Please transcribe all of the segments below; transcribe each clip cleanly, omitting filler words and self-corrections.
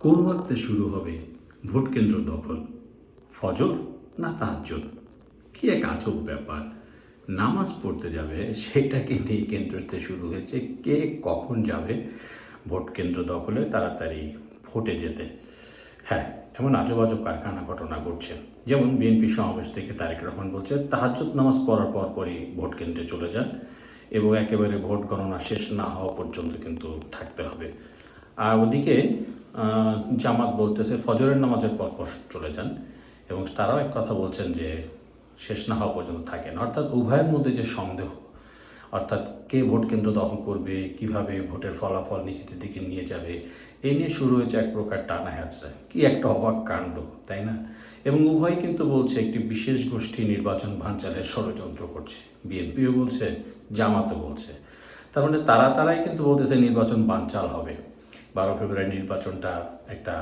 কোন ওয়াক্তে শুরু হবে ভোট কেন্দ্র দখল? ফজর না তাহাজ্জুদ? কি এক আজব ব্যাপার। নামাজ পড়তে যাবে সেটাকে নিয়ে কেন্দ্রতে শুরু হয়েছে কে কখন যাবে ভোট কেন্দ্র দখলে তাড়াতাড়ি ভোটে যেতে। হ্যাঁ, এমন আজব আজব কারখানা ঘটনা ঘটছে। যেমন বিএনপি সমাবেশ থেকে তারেক রহমান বলছে তাহাজ্জুদ নামাজ পড়ার পরপরই ভোট কেন্দ্রে চলে যান এবং একেবারে ভোট গণনা শেষ না হওয়া পর্যন্ত কিন্তু থাকতে হবে। আর ওদিকে জামাত বলতেছে ফজরের নামাজের পরপর চলে যান এবং তারাও এক কথা বলছেন যে শেষ না হওয়া পর্যন্ত থাকেন। অর্থাৎ উভয়ের মধ্যে যে সন্দেহ, অর্থাৎ কে ভোট কেন্দ্র দখল করবে, কিভাবে ভোটের ফলাফল নিজেদের দিকে নিয়ে যাবে, এই নিয়ে শুরু হয়েছে এক প্রকার টানা হেঁচড়া। কি একটা অবাক কাণ্ড, তাই না? এবং উভয় কিন্তু বলছে একটি বিশেষ গোষ্ঠী নির্বাচন ভাঞ্চালের ষড়যন্ত্র করছে। বিএনপিও বলছে, জামাতও বলছে। তার মানে তারাই কিন্তু বলতেছে নির্বাচন বানচাল হবে, 12 ফেব্রুয়ারি নির্বাচনটা একটা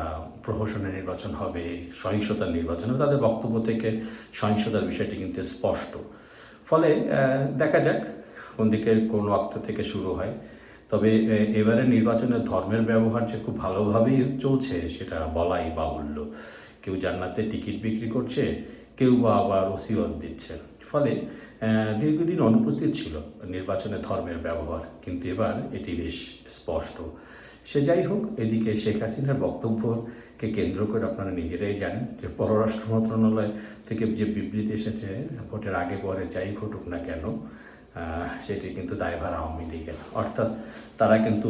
প্রহসনের নির্বাচন হবে, সহিংসতার নির্বাচন হবে। তাদের বক্তব্য থেকে সহিংসতার বিষয়টি কিন্তু স্পষ্ট। ফলে দেখা যাক কোন দিকে কোন ওয়াক্ত থেকে শুরু হয়। তবে এবারে নির্বাচনে ধর্মের ব্যবহার যে খুব ভালোভাবেই চলছে সেটা বলাই বাহুল্য। কেউ জান্নাতে টিকিট বিক্রি করছে, কেউ বা আবার ওসিয়ত দিচ্ছে। ফলে দীর্ঘদিন অনুপস্থিত ছিল নির্বাচনে ধর্মের ব্যবহার, কিন্তু এবার এটি বেশ স্পষ্ট। সে যাই হোক, এদিকে শেখ হাসিনার বক্তব্যকে কেন্দ্র করে আপনারা নিজেরাই জানেন যে পররাষ্ট্র মন্ত্রণালয় থেকে যে বিবৃতি এসেছে, ভোটের আগে পরে যাই ঘটুক না কেন সেটি কিন্তু দায়ভার আওয়ামী লীগের। অর্থাৎ তারা কিন্তু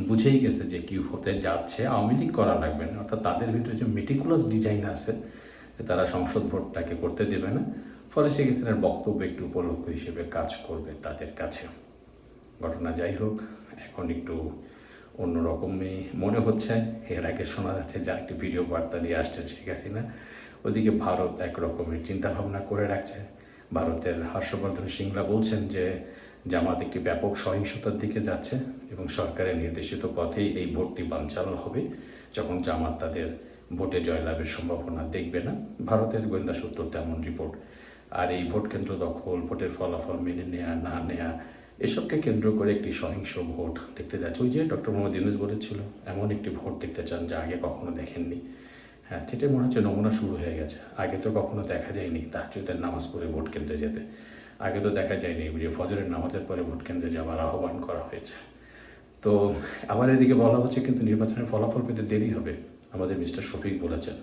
বুঝেই গেছে যে কি হতে যাচ্ছে, আওয়ামী লীগ করা লাগবে না। অর্থাৎ তাদের ভিতরে যে মেটিকুলাস ডিজাইন আছে যে তারা সংসদ ভোটটাকে করতে দেবে না, ফলে শেখ হাসিনার বক্তব্য একটু উপলক্ষ হিসেবে কাজ করবে তাদের কাছে। ঘটনা যাই হোক, এখন একটু অন্যরকমই মনে হচ্ছে। এর আগে শোনা যাচ্ছে যা একটি ভিডিও বার্তা দিয়ে আসছেন শেখ হাসিনা, ওদিকে ভারত একরকমের চিন্তাভাবনা করে রাখছে। ভারতের হর্ষবর্ধন সিংলা বলছেন যে জামাত একটি ব্যাপক সহিংসতার দিকে যাচ্ছে এবং সরকারের নির্দেশিত পথেই এই ভোটটি বানচাল হবে যখন জামাত তাদের ভোটে জয়লাভের সম্ভাবনা দেখবে না। ভারতের গোয়েন্দা সূত্র তেমন রিপোর্ট। আর এই ভোট কেন্দ্র দখল, ভোটের ফলাফল মেনে নেওয়া না নেওয়া, এসবকে কেন্দ্র করে একটি সহিংস ভোট দেখতে যাচ্ছে। ওই যে ডক্টর মোহাম্মদ ইউনূস বলেছিল এমন একটি ভোট দেখতে চান যা আগে কখনো দেখেননি। হ্যাঁ, সেটাই মনে হচ্ছে নমুনা শুরু হয়ে গেছে। আগে তো কখনো দেখা যায়নি তাহাজ্জুদের নামাজ পড়ে ভোট কেন্দ্রে যেতে। আগে তো দেখা যায়নি যে ফজরের নামাজের পরে ভোট কেন্দ্রে যাওয়ার আহ্বান করা হয়েছে। তো আবার এদিকে বলা হচ্ছে কিন্তু নির্বাচনের ফলাফল পেতে দেরি হবে, আমাদের মিস্টার শফিক বলেছেন।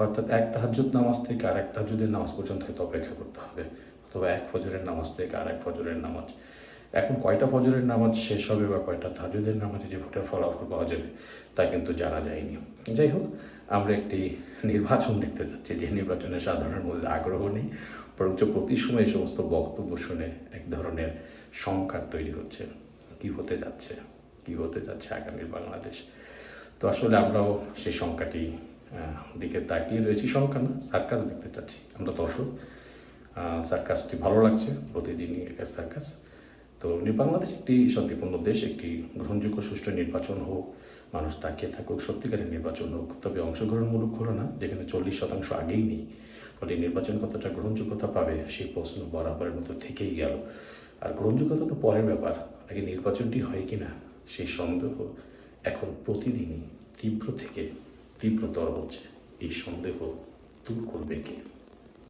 অর্থাৎ এক তাহাজ্জুদ নামাজ থেকে আর এক তাহাজ্জুদের নামাজ পর্যন্ত হয়তো অপেক্ষা করতে হবে, অথবা এক ফজরের নামাজ থেকে আর এক ফজরের নামাজ। এখন কয়টা ফজরের নামাজ শেষ হবে বা কয়টা তাহাজ্জুদের নামাজে যে ভোটের ফলাফল পাওয়া যাবে তা কিন্তু জানা যায়নি। যাই হোক, আমরা একটি নির্বাচন দেখতে যাচ্ছি যে নির্বাচনে সাধারণের মধ্যে আগ্রহ নেই, বরঞ্চ প্রতি সময় এই সমস্ত বক্তব্য শুনে এক ধরনের সংখ্যার তৈরি হচ্ছে। কি হতে যাচ্ছে আগামীর বাংলাদেশ। তো আসলে আমরাও সেই সংখ্যাটি দিকে তাকিয়ে রয়েছি। সংখ্যা না, সার্কাস দেখতে চাচ্ছি আমরা দর্শক। সার্কাসটি ভালো লাগছে, প্রতিদিনই একটা সার্কাস। তো বাংলাদেশ একটি শান্তিপূর্ণ দেশ, একটি গ্রহণযোগ্য সুষ্ঠু নির্বাচন হোক, মানুষ তাকিয়ে থাকুক, সত্যিকারের নির্বাচন হোক, তবে অংশগ্রহণমূলক হলো না, যেখানে 40% আগেই নেই। ফলে নির্বাচন কতটা গ্রহণযোগ্যতা পাবে সেই প্রশ্ন বরাবরের মতো থেকেই গেল। আর গ্রহণযোগ্যতা তো পরের ব্যাপার, আগে নির্বাচনটি হয় কি না সেই সন্দেহ এখন প্রতিদিনই তীব্র থেকে তীব্রতর হচ্ছে। এই সন্দেহ দূর করবে কে?